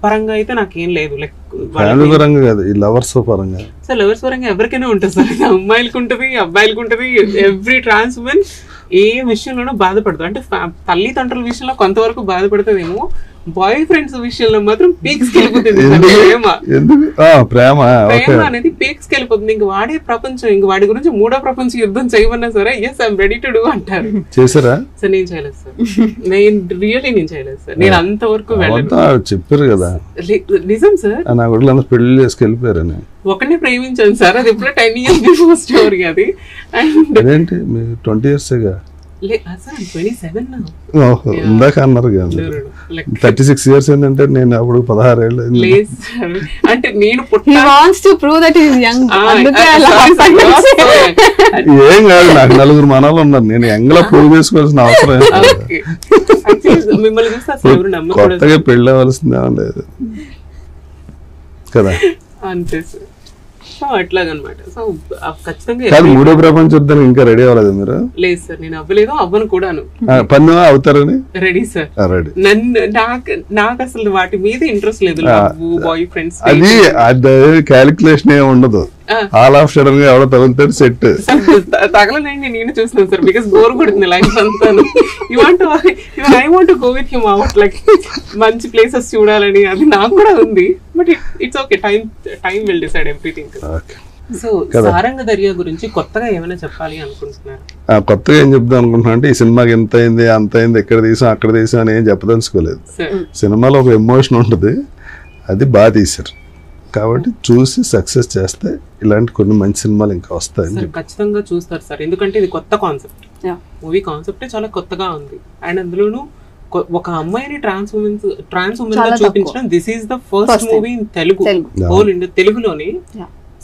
పరంగా అయితే నాకేం లేదు. లైక్ ఫ్యామిలీ పరంగా కాదు, ఈ లవర్స్ పరంగా. సార్ లవర్స్ పరంగా ఎవరికైనా ఉంటుంది సార్, అమ్మాయిలకు ఉంటుంది, అబ్బాయిలకు ఉంటుంది. ఎవ్రీ ట్రాన్స్ ఉమెన్ ఏ విషయంలోనూ బాధపడదు. అంటే తల్లిదండ్రుల విషయంలో కొంతవరకు బాధపడుతుందేమో, బాయ్ ఫ్రెండ్స్ విషయంలో మాత్రం పీక్స్ వెళ్ళిపోతుంది. ప్రేమ అనేది పీక్స్ వెళ్ళిపోతుంది. ఇంక వాడే ప్రపంచం, ఇంక వాడి గురించి 3వ ప్రపంచ యుద్ధం చేయమన్నా సరే yes I'm ready to do అంటారు. చేశారా సార్? నేను చేయలేదు సార్, నేను చేయలేదు సార్. నేను అంతవరకు చెప్పారు కదా, నిజం సార్. నా కొడుకు పెళ్లి చేసుకెళ్ళిపోయారు. ఒకనే ప్రేమించాను సార్, అది ఎప్పుడో 10 years బిఫోర్ స్టోరీ అది. అండ్ అదేంటి 20 years ఇందాక అన్నారు కదా 36 years ఏంటంటే నేను అప్పుడు 16 ఏళ్ళు. అంటే నేను ఏం కాదు, నాకు 4 మనలు ఉన్నారు, నేను యంగ్ లా ప్రూవ్ చేసుకోవాల్సిన అవసరం కొత్తగా పెళ్ళి అవ్వాల్సిందే లేదు కదా. అంతే సార్. సో అట్లాగనమాట. సో ఖచ్చితంగా 3వ ప్రపంచ యుద్ధానికి ఇంకా రెడీ అవ్వలేదు మీరు? లేదు సార్, నేను అవ్వలేదు, అవ్వను కూడాను. పన్ను అవుతారని రెడీ సార్. నాకు అసలు వాటి మీద ఇంట్రెస్ట్ లేదు. బాయ్ ఫ్రెండ్స్ అది క్యాలిక్యులేషన్ ఏమి ఉండదు, ఆల్ ఆఫ్ సడన్ గా ఎవడో తగులుతాడు సెట్. తగలనండి నేను చూస్తున్నాను సార్, బికాస్ బోర్ కొడుతుంది లైఫ్ అంతా. I want to go with him out, like మంచి ప్లేసెస్ చూడాలని అది నాకు కూడా ఉంది. But it's okay, time will decide everything. So Saranga Darya గురించి కొత్తగా ఏమైనా చెప్పాలి అనుకుంటున్నారు? కొత్తగా ఏం చెప్దాం అనుకుంటున్నా అంటే ఈ సినిమాకి ఎంత అయింది అంత అయింది, ఎక్కడ తీసాం అక్కడ తీసాం అని ఏం చెప్పదలుచుకోలేదు. సినిమాలో ఒక ఎమోషన్ ఉంటుంది, అది బాగా తీశారు కాబట్టి చూసి సక్సెస్ చేస్తే ఇలాంటి కొన్ని మంచి సినిమాలు ఇంకా వస్తాయి. ఖచ్చితంగా చూస్తారు సార్, ఎందుకంటే ఇది కొత్త కాన్సెప్ట్. మూవీ కాన్సెప్ట్ చాలా కొత్తగా ఉంది. అండ్ అందులోనూ ఒక అమ్మాయిని ట్రాన్స్ ఉమెన్ గా చూపించడం, this is the first movie in Telugu, whole India తెలుగులోనే.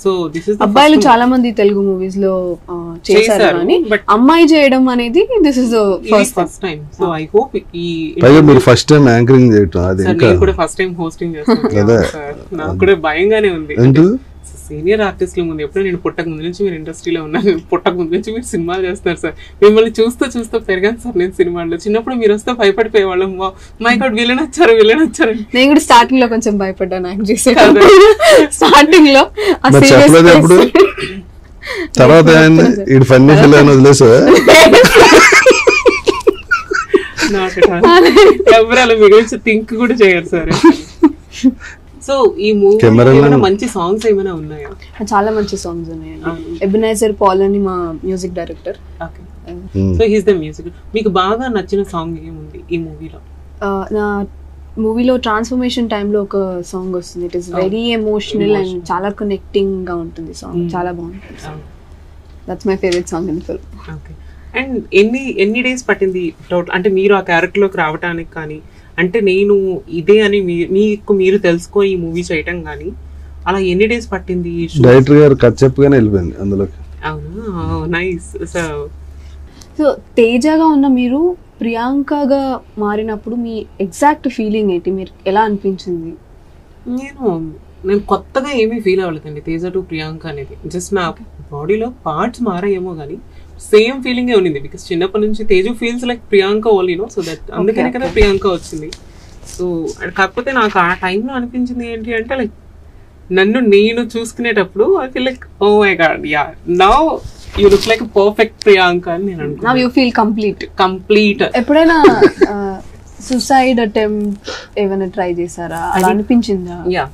సో దిస్ ఇస్ అబ్బాయిలు చాలా మంది తెలుగు మూవీస్ లో చేశారు, కానీ అమ్మాయి చేయడం అనేది this is the first time. So I hope మీరు ఫస్ట్ టైం యాంకరింగ్ చేయడం, అది నేను కూడా ఫస్ట్ టైం హోస్టింగ్ చేస్తాను. నాకు కూడా భయంగానే ఉంది. సీనియర్ ఆర్టిస్టుల ముందు ఎప్పుడో నేను పుట్టక ముందు నుంచి మీరు ఇండస్ట్రీలో ఉన్నాను, పుట్టక ముందు నుంచి మీరు సినిమాలు చేస్తున్నారు సార్, మిమ్మల్ని చూస్తూ పెరిగాను సార్ నేను సినిమాల్లో. చిన్నప్పుడు మీరు వస్తే భయపడిపోయేవాళ్ళం, మై గాడ్ విలన్ వచ్చారు. నేను కూడా స్టార్టింగ్ లో కొంచెం భయపడ్డాను యాక్ట్ చేసే స్టార్టింగ్ లో తర్వాత ఇటు ఫన్నీ ఫిల్ వదిలేసా ఎవరు అలా మీ గురించి థింక్ కూడా చేయరు సార్. సో ఈ మూవీ మంచి సాంగ్స్ ఏమైనా ఉన్నాయా? చాలా మంచి సాంగ్స్ ఉన్నాయి. ఎబినైజర్ పాల్ అని మా music director. So he's the music. మీకు బాగా నచ్చిన సాంగ్ ఏముంది ఈ మూవీలో? నా మూవీలో ట్రాన్స్ఫర్మేషన్ టైంలో ఒక సాంగ్ వస్తుంది. It is very emotional and చాలా కనెక్టింగ్ గా ఉంటుంది సాంగ్. చాలా బాగుంటుంది. That's my favourite song in film. Okay. And ఎన్ని డేస్ పట్టింది టోటల్, అంటే మీరు ఆ క్యారెక్టర్ లోకి రావడానికి కానీ, అంటే నేను ఇదే అని మీకు మీరు తెలుసుకొని ఈ మూవీ చేయటం కానీ అలా ఎన్ని డేస్ పట్టింది? డైరెక్టర్ గారు కట్ చెప్పగానే వెళ్ళిపోయింది అందులోకి. అవునా, నైస్. సో తేజగా ఉన్న మీరు ప్రియాంకగా మారినప్పుడు మీ ఎగ్జాక్ట్ ఫీలింగ్ ఏంటి? మీరు ఎలా అనిపించింది? నేను కొత్తగా ఏమీ ఫీల్ అవ్వలేదండి తేజ టు ప్రియాంక అనేది. జస్ట్ నా బాడీలో పార్ట్స్ మారాయేమో కానీ సేమ్ ఫీలింగే ఉండింది. బికాస్ చిన్నప్పటి నుంచి Teju feels like Priyanka only, no. So that అందుకనే కదా ప్రియాంక వచ్చింది. సో కాకపోతే నాకు ఆ టైంలో అనిపించింది ఏంటి అంటే, లైక్ నన్ను నేను చూసుకునేటప్పుడు I feel like oh my God, yeah now you look like perfect Priyanka అని నేను అనుకున్నాను. Now you feel complete. ఎప్పుడైనా సూసైడ్ అటెంప్ట్ ఏమైనా ట్రై చేశారా? అలా అనిపించిందా? యా,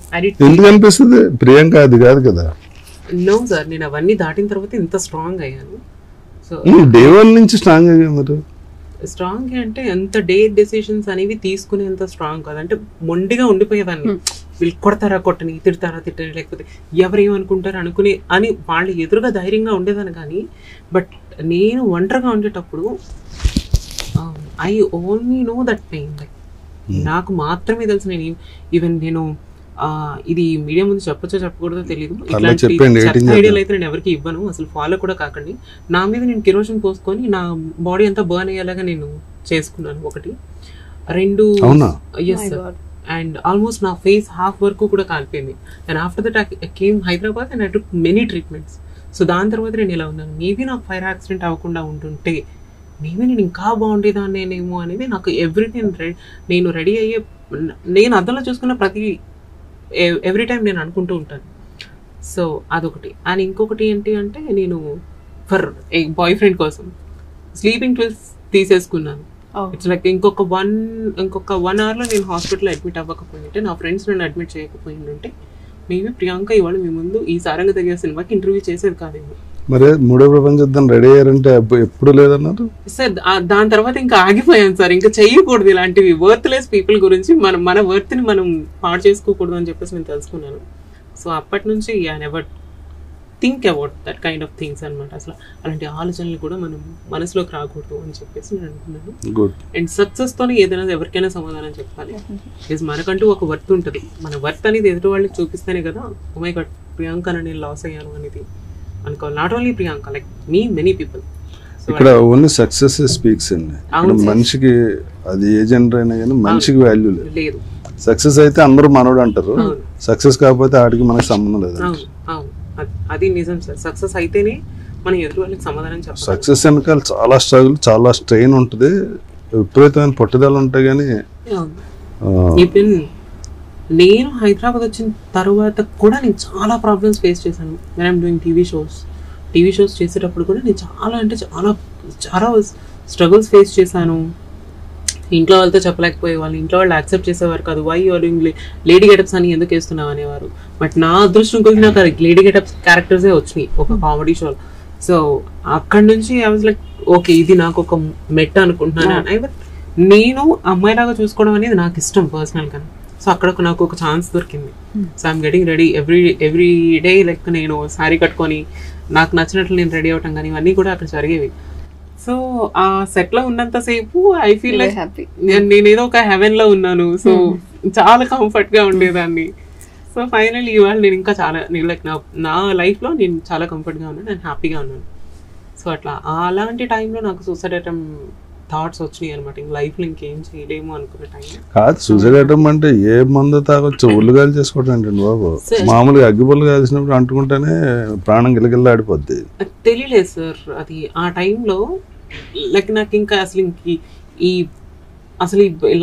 ఎందుకు అనిపిస్తుంది? ప్రియాంక అది కాదు కదా. నో సార్, నేను అవన్నీ దాటిన తర్వాత ఇంత స్ట్రాంగ్ అయ్యాను. సో డే వన్ నుంచి స్ట్రాంగ్ అయ్యారు. స్ట్రాంగ్ అంటే ఎంత డే డెసిషన్స్ అనేవి తీసుకునేంత స్ట్రాంగ్ కాదు. అంటే మొండిగా ఉండిపోయేదాన్ని. వీళ్ళు కొడతారా కొట్టని, తిడతారా తిట్టని, లేకపోతే ఎవరేమనుకుంటారు అనుకునే అని వాళ్ళు ఎదురుగా ధైర్యంగా ఉండేదాన్ని. కానీ బట్ నేను ఒంటరిగా ఉండేటప్పుడు I only know that pain. Like నాకు మాత్రమే తెలుసు. నేను ఈవెన్ నేను ఇది మీడియా ముందు చెప్పొచ్చో చెప్పకూడదో తెలియదు. ఇట్లాంటి ఐడియాలు అయితే నేను ఎవరికి ఇవ్వను, అసలు ఫాలో కూడా కాకండి. నా మీద నేను కిరోసిన్ పోసుకొని నా బాడీ అంతా బర్న్ అయ్యేలాగా నేను చేసుకున్నాను. ఒకటి, రెండు, ఎస్ సార్. అండ్ ఆల్మోస్ట్ నా ఫేస్ హాఫ్ వరకు కూడా కాలిపోయింది. And after that I came Hyderabad and I took many treatments. So దాని తర్వాత నేను ఇలా ఉన్నాను. మేబీ నాకు ఫైర్ యాక్సిడెంట్ అవ్వకుండా ఉంటుంటే మేబీ నేను ఇంకా బాగుండేదాన్నేమో అనేది నాకు ఎవ్రీడే నేను రెడీ అయ్యే, నేను అద్దంలో చూసుకున్న ప్రతి ఎవ్రీ టైం నేను అనుకుంటూ ఉంటాను. సో అదొకటి. అండ్ ఇంకొకటి ఏంటి అంటే, నేను ఫర్ ఏ బాయ్ ఫ్రెండ్ కోసం స్లీపింగ్ పిల్స్ తీసేసుకున్నాను. ఇట్స్ లైక్ ఇంకొక 1 hour లో నేను హాస్పిటల్లో అడ్మిట్ అవ్వకపోయింటే, నా ఫ్రెండ్స్ నన్ను అడ్మిట్ చేయకపోయిందంటే మేబీ ప్రియాంక ఇవాళ మీ ముందు ఈ సారంగ తగ్గ సినిమాకి ఇంటర్వ్యూ చేసేది కాదేమో. మరి మూడో ప్రపంచ యుద్ధం రెడీ అయ్యారంటే ఎప్పుడు లేదన్నారు సార్. దాని తర్వాత ఇంకా ఆగిపోయాను సార్. ఇంకా చెయ్యకూడదు ఇలాంటివి. వర్త్లెస్ పీపుల్ గురించి మన వర్త్ని మనం పాడు చేసుకోకూడదు అని చెప్పేసి నేను తెలుసుకున్నాను. సో అప్పటి నుంచి I never think about that kind of things అనమాట. అసలు అలాంటి ఆలోచనలు కూడా మనం మనసులోకి రాకూడదు అని చెప్పేసి నేను అనుకున్నాను. అండ్ సక్సెస్తోనే ఏదైనా ఎవరికైనా సమాధానం చెప్పాలి. మనకంటూ ఒక వర్త్ ఉంటుంది. మన వర్త్ అనేది ఎదుటి వాళ్ళకి చూపిస్తేనే కదా ఓ మై గాడ్ ప్రియాంక నేను లాస్ అయ్యాను అనేది అనుకోవాలి. Not only Priyanka, like me many people. ఇక్కడ ఓన్లీ సక్సెస్ స్పీక్స్ అండి. మనిషికి అది ఏ జనర్ అయినా కానీ మనిషికి వాల్యూ లేదు. సక్సెస్ అయితే అందరూ మనోడు అంటారు, సక్సెస్ కాకపోతే ఆడికి మనకి సంబంధం లేదు. అది నిజం సార్. సక్సెస్ అయితేనే మనం ఎదురు వాళ్ళకి సమాధానం చెప్పాలి. సక్సెస్ వెనకాల చాలా స్ట్రగుల్, చాలా స్ట్రెయిన్ ఉంటుంది, విపరీతమైన పట్టుదల ఉంటాయి. కానీ నేను హైదరాబాద్ వచ్చిన తర్వాత కూడా నేను చాలా ప్రాబ్లమ్స్ ఫేస్ చేశాను. When I'm doing TV shows చేసేటప్పుడు కూడా నేను చాలా స్ట్రగుల్స్ ఫేస్ చేశాను. ఇంట్లో వాళ్ళతో చెప్పలేకపోయే వాళ్ళు, ఇంట్లో వాళ్ళు యాక్సెప్ట్ చేసేవారు కాదు. Why you're doing lady getups అని ఎందుకు వేస్తున్నావు అనేవారు. బట్ నా అదృష్టం కొద్ది నాకు లేడీ గెటప్స్ క్యారెక్టర్సే వచ్చినాయి ఒక కామెడీ షోలో. సో అక్కడి నుంచి ఐ వాజ్ లైక్ ఓకే ఇది నాకు ఒక మెట్ అనుకుంటున్నాను. నేను అమ్మాయిలాగా చూసుకోవడం అనేది నాకు ఇష్టం పర్సనల్గా. సో అక్కడ నాకు ఒక ఛాన్స్ దొరికింది. So I'm getting ready every day. Like నేను శారీ కట్టుకొని నాకు నచ్చినట్లు నేను రెడీ అవటం కానీ ఇవన్నీ కూడా అక్కడ జరిగేవి. సో ఆ సెట్ లో ఉన్నంతసేపు ఐ ఫీల్ లైక్ నేనేదో ఒక హెవెన్ లో ఉన్నాను. సో చాలా కంఫర్ట్ గా ఉండేదాన్ని. సో ఫైనల్ ఇవాళ నేను ఇంకా చాలా లైక్ నా లైఫ్ లో నేను చాలా కంఫర్ట్ గా ఉన్నాను, నేను హ్యాపీగా ఉన్నాను. సో అట్లా అలాంటి టైంలో నాకు సూసైడ్ అటెంప్ట్ థాట్స్ వచ్చినాయి అనమాట. ఇంక లైఫ్లో ఇంకేం చేయలేము అనుకునే టైం. కాదు, సూసైడ్ అటెంప్ట్ అంటే ఏ మందు తాగొచ్చు, ఒళ్ళు గాలి చేసుకోవటం ఏంటండి బాబు. మామూలుగా అగ్గిపుల్లు కాల్చినప్పుడు అంటుకుంటేనే ప్రాణం గిలగిల్లా ఆడిపోద్ది. తెలియలేదు సార్ అది ఆ టైంలో. లైక్ నాకు ఇంకా అసలు ఈ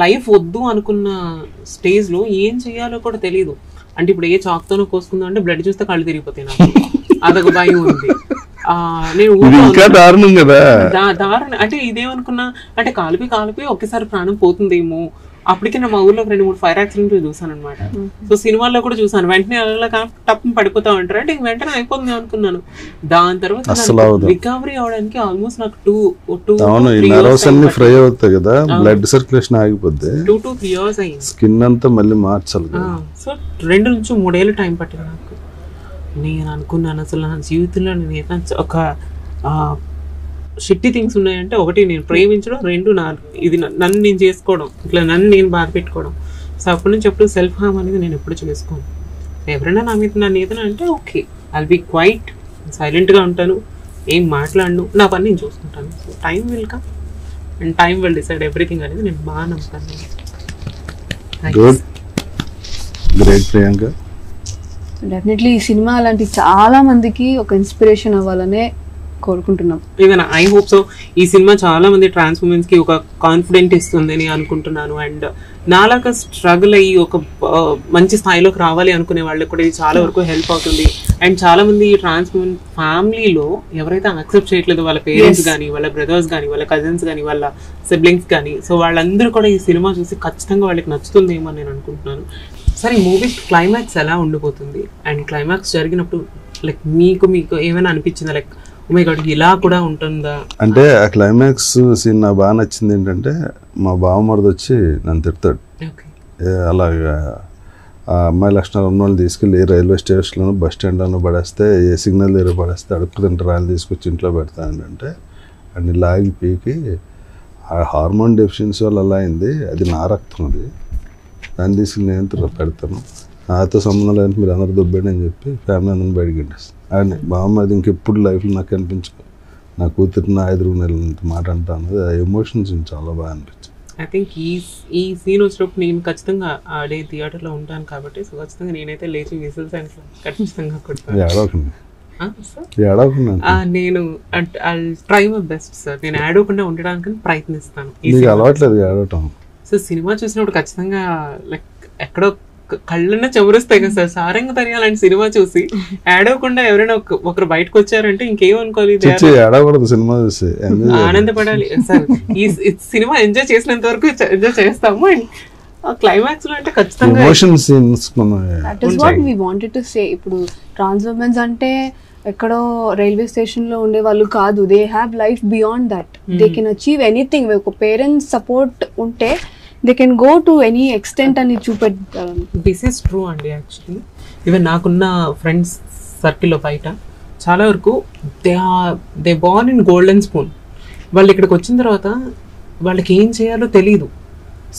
లైఫ్ వద్దు అనుకున్న స్టేజ్లో ఏం చేయాలో కూడా తెలియదు. అంటే ఇప్పుడు ఏ చాక్తోనో కోసుకుందాం అంటే బ్లడ్ చూస్తే కళ్ళు తిరిగిపోతాయి నాకు, అదొక భయం ఉంది. నేను దారుణం కదా, దారుణం. అంటే ఇదేమనుకున్నా అంటే కాలిపి ఒకేసారి ప్రాణం పోతుందేమో. అప్పటికే నా మా ఊర్లో 2-3 ఫైర్ యాక్సిడెంట్లు చూసాను అనమాట. సో సినిమాల్లో కూడా చూసాను, వెంటనే అలా టప్పు పడిపోతా ఉంటారు అంటే వెంటనే అయిపోతుంది అనుకున్నాను. దాని తర్వాత రికవరీ అవడానికి ఆల్మోస్ట్ నాకు 2 ఫ్రై అవుతాయి కదా, బ్లడ్ సర్క్యులేషన్ ఆగిపోద్ది, 2 to 3 years అయింది. స్కిన్ అంతా మళ్ళీ మార్చాలి. సో 2 నుంచి 3 ఏళ్ళు టైం పట్టింది నాకు. నేను అనుకున్నాను అసలు నా జీవితంలో నేను ఏదైనా ఒక షిట్టి థింగ్స్ ఉన్నాయంటే, ఒకటి నేను ప్రేమించడం, 2 ఇది నన్ను నేను చేసుకోవడం, ఇట్లా నన్ను నేను బాధ పెట్టుకోవడం. సో అప్పటి నుంచి ఎప్పుడు సెల్ఫ్ హార్మ్ అనేది నేను ఎప్పుడు చేసుకోను. ఎవరైనా నా మీద నన్ను ఏదైనా అంటే ఓకే, ఐల్ బీ క్వైట్, సైలెంట్గా ఉంటాను, ఏం మాట్లాడను, నా పని నేను చూసుకుంటాను. So time will come and time will decide everything అనేది నేను బాగా నమ్ముతాను. గ్రేట్ ప్రియాంక. డెఫినెట్లీ ఈ సినిమా అలాంటి చాలా మందికి ఒక ఇన్స్పిరేషన్ అవ్వాలనే కోరుకుంటున్నాం. Even I hope so. ఈ సినిమా చాలా మంది ట్రాన్స్ ఉమెన్స్ కి ఒక కాన్ఫిడెంట్ ఇస్తుందని అనుకుంటున్నాను. అండ్ నాలాగా స్ట్రగుల్ అయ్యి ఒక మంచి స్థాయిలోకి రావాలి అనుకునే వాళ్ళకి కూడా ఇది చాలా వరకు హెల్ప్ అవుతుంది. అండ్ చాలా మంది ఈ ట్రాన్స్ ఉమెన్ ఫ్యామిలీలో ఎవరైతే యాక్సెప్ట్ చేయట్లేదు, వాళ్ళ పేరెంట్స్ కానీ, వాళ్ళ బ్రదర్స్ కానీ, వాళ్ళ కజిన్స్ కానీ, వాళ్ళ సిబ్లింగ్స్ కానీ, సో వాళ్ళందరూ కూడా ఈ సినిమా చూసి ఖచ్చితంగా వాళ్ళకి నచ్చుతుందేమో అని నేను అనుకుంటున్నాను. సరే, ఈ మూవీ క్లైమాక్స్ ఎలా ఉండిపోతుంది అండ్ క్లైమాక్స్ జరిగినప్పుడు లైక్ మీకు ఏమైనా అనిపించిందా, లైక్ ఓ మై గాడ్ ఇలా కూడా ఉంటుందా? అంటే ఆ క్లైమాక్స్ సీన్ నాకు బాగా నచ్చింది. ఏంటంటే మా బావమరిది వచ్చి నన్ను తిడతాడు, అలాగా ఆ అమ్మాయి లక్షణాలు ఉన్న వాళ్ళు తీసుకెళ్ళి ఏ రైల్వే స్టేషన్లోనూ బస్ స్టాండ్లోనూ పడేస్తే, ఏ సిగ్నల్ దగ్గర పడేస్తే అడుక్కు తింటారు, రాయలు తీసుకొచ్చి ఇంట్లో పెడతానంటే అన్ని లాగి పీకి ఆ హార్మోన్ డెఫిషియన్సీ వల్ల అలా అయింది, అది నా రక్తం, అది దాన్ని తీసుకుని నేను పెడతాను, నాతో సంబంధం లేదంటే మీరు అందరూ దుబ్బేయండి అని చెప్పి ఫ్యామిలీ అందరిని బయటకి ఇంటేస్తాను. అని బామ్మ అది ఇంకెప్పుడు లైఫ్లో నాకు అనిపించుకో, నా కూతురు నా 5 నెలలంత మాట అంటాను, ఆ ఎమోషన్స్ చాలా బాగా అనిపించింది. ఐ థింక్ ఈ సీన్ వచ్చినప్పుడు నేను ఖచ్చితంగా ఆడే థియేటర్లో ఉంటాను కాబట్టి, సో ఖచ్చితంగా నేనైతే లేచి విజిల్స్ అండ్ ఖచ్చితంగా కొడతాను. నేను ట్రై మై బెస్ట్ సార్, నేను ఆడకుండా ఉండడానికి ప్రయత్నిస్తాను. అలవాట్లేదు ఆడటం. సో సినిమా చూసినప్పుడు ఖచ్చితంగా లైక్ ఎక్కడో కళ్ళన్నా చెమరుస్తాయి కదా సార్. సారంగా తరియాలంటే సినిమా చూసి ఆడవకుండా ఎవరైనా ఒకరు బయటకు వచ్చారంటే ఇంకేమనుకోవాలి, సినిమా చూసి ఆనందపడాలి సార్. ఈ సినిమా ఎంజాయ్ చేసినంత వరకు ఎంజాయ్ చేస్తాము. అండ్ క్లైమాక్స్ లో అంటే ఖచ్చితంగా ఇప్పుడు ట్రాన్స్ ఉమెన్స్ అంటే ఎక్కడో రైల్వే స్టేషన్ లో ఉండే వాళ్ళు కాదు, they have life beyond that, they can achieve anything. ఒక పేరెంట్స్ సపోర్ట్ ఉంటే they can go to any extent అని చూపెట్టారు. దిస్ ఈస్ ట్రూ అండి. యాక్చువల్లీ ఈవెన్ నాకున్న ఫ్రెండ్స్ సర్కిల్లో బయట చాలా వరకు they Born in golden spoon. వాళ్ళు ఇక్కడికి వచ్చిన తర్వాత వాళ్ళకి ఏం చేయాలో తెలీదు.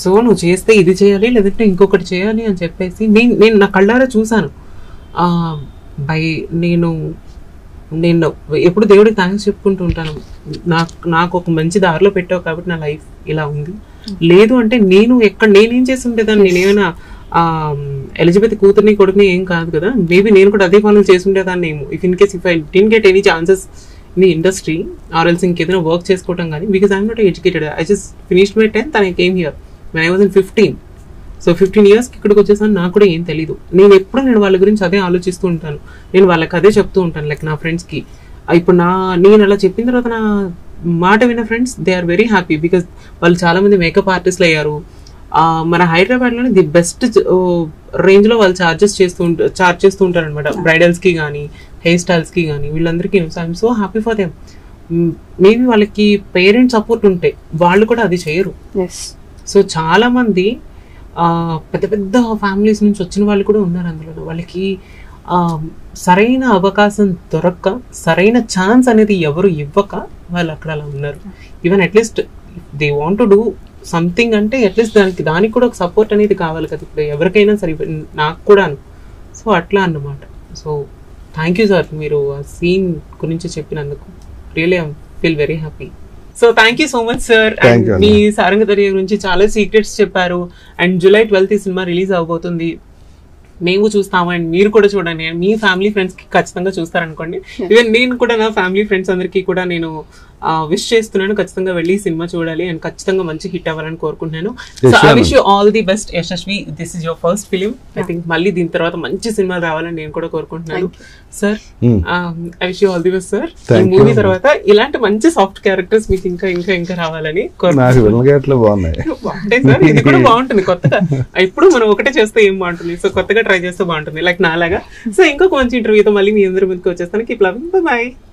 సో నువ్వు చేస్తే ఇది చేయాలి, లేదంటే ఇంకొకటి చేయాలి అని చెప్పేసి నేను నా కళ్ళారా చూశాను. నేను ఎప్పుడు దేవుడికి థ్యాంక్స్ చెప్పుకుంటూ ఉంటాను, నాకు ఒక మంచి దారిలో పెట్టావు కాబట్టి నా లైఫ్ ఇలా ఉంది. లేదు అంటే నేనేం చేసి ఉండేదాన్ని, నేనేమైనా ఎలిజబెత్ కూతుర్ని కొడుకుని ఏం కాదు కదా, మేబీ నేను కూడా అదే పనులు చేసి ఉండేదాన్ని ఏమో. If in case if I didn't get any chances in the industry or else ఇంకేదైనా వర్క్ చేసుకోవటం కానీ, because I'm not educated. I just finished my 10th and I came here when I was in 15. So 15 yearsకి ఇక్కడికి వచ్చేసాను, నాకు కూడా ఏం తెలీదు. నేను వాళ్ళ గురించి అదే ఆలోచిస్తూ ఉంటాను, నేను వాళ్ళకి అదే చెప్తూ ఉంటాను. లైక్ నా ఫ్రెండ్స్కి ఇప్పుడు నేను అలా చెప్పిన తర్వాత నా మాట విన్న friends they are very happy, because వాళ్ళు చాలా మంది మేకప్ ఆర్టిస్ట్లు అయ్యారు. మన హైదరాబాద్లోనే ది బెస్ట్ రేంజ్లో వాళ్ళు చార్జ్ చేస్తూ ఉంటారు అనమాట, బ్రైడల్స్కి కానీ హెయిర్ స్టైల్స్కి కానీ వీళ్ళందరికీ. So I'm so happy for them. Maybe వాళ్ళకి పేరెంట్స్ సపోర్ట్ ఉంటే వాళ్ళు కూడా అది చేయరు. సో చాలా మంది పెద్ద పెద్ద ఫ్యామిలీస్ నుంచి వచ్చిన వాళ్ళు కూడా ఉన్నారు అందులో. వాళ్ళకి సరైన అవకాశం దొరక్క, సరైన ఛాన్స్ అనేది ఎవరు ఇవ్వక వాళ్ళు అక్కడ అలా ఉన్నారు. Even at least they want to do something అంటే అట్లీస్ట్ దానికి కూడా ఒక సపోర్ట్ అనేది కావాలి కదా, ఇప్పుడు ఎవరికైనా సరే, నాకు కూడాను. సో అట్లా అన్నమాట. సో థ్యాంక్ యూ సార్, మీరు ఆ సీన్ గురించి చెప్పినందుకు. Really I feel very happy. So thank you so much sir. And మీ సారంగధరి గురించి చాలా సీక్రెట్స్ చెప్పారు. అండ్ July 12th ఈ సినిమా రిలీజ్ అవబోతుంది, మేము చూస్తాము అండ్ మీరు కూడా చూడండి. మీ ఫ్యామిలీ ఫ్రెండ్స్ కి ఖచ్చితంగా చూస్తారనుకోండి. ఈవెన్ నేను కూడా నా ఫ్యామిలీ ఫ్రెండ్స్ అందరికీ కూడా నేను విష్ చేస్తున్నాను, ఖచ్చితంగా వెళ్ళి సినిమా చూడాలి అండ్ ఖచ్చితంగా మంచి హిట్ అవ్వాలని కోరుకుంటున్నాను. So I wish you all the best Yashasvi. This is your first film. I think మళ్ళీ దీని తర్వాత మంచి సినిమాలు రావాలని నేను కూడా కోరుకుంటున్నాను. Sir I wish you all the best sir. ఈ మూవీ తర్వాత ఇలాంటి మంచి సాఫ్ట్ క్యారెక్టర్స్ మీకు ఇంకా ఇంకా ఇంకా రావాలని కోరుకుంటున్నాను. బాగుంటాయి సార్, ఇది కూడా బాగుంటుంది కొత్తగా. ఇప్పుడు మనం ఒకటే చేస్తే ఏం బాగుంటుంది, సో కొత్తగా ట్రై చేస్తే బాగుంటుంది లైక్ నాలాగా. సో ఇంకొక మంచి ఇంటర్వ్యూతో మళ్ళీ మీ అందరి ముందుకు వచ్చేస్తాను. Keep loving, by.